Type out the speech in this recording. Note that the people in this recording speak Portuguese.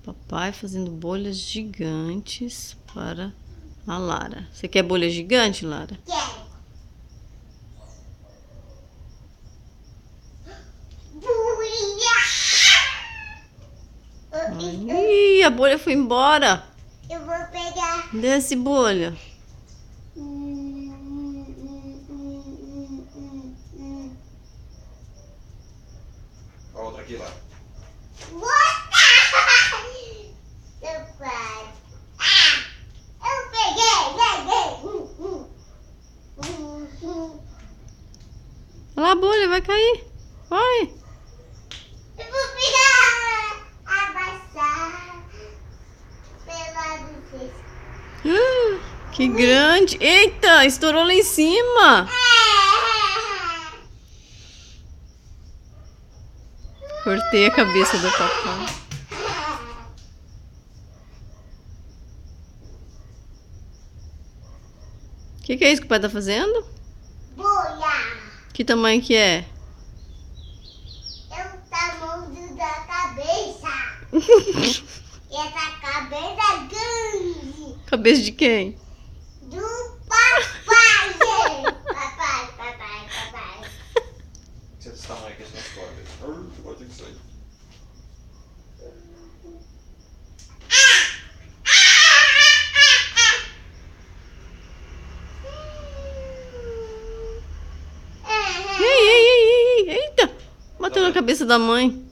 Papai fazendo bolhas gigantes para a Lara. Você quer bolha gigante, Lara? Quero. Bolha. Ih, a bolha foi embora. Eu vou pegar. Desce, bolha. A outra aqui, lá. Eu peguei. Olha lá a bolha, vai cair. Vai. Eu vou pegar. Abaixar. Pela vocês. Que grande. Eita, estourou lá em cima. Cortei a cabeça do papai. O que é isso que o pai tá fazendo? Bolha. Que tamanho que é? É o tamanho da cabeça. Essa cabeça é grande. Cabeça de quem? Do papai. Papai. Você desse tamanho aqui, assim, as cordas. Pode ter que sair. Ei, eita! Bateu na cabeça da mãe.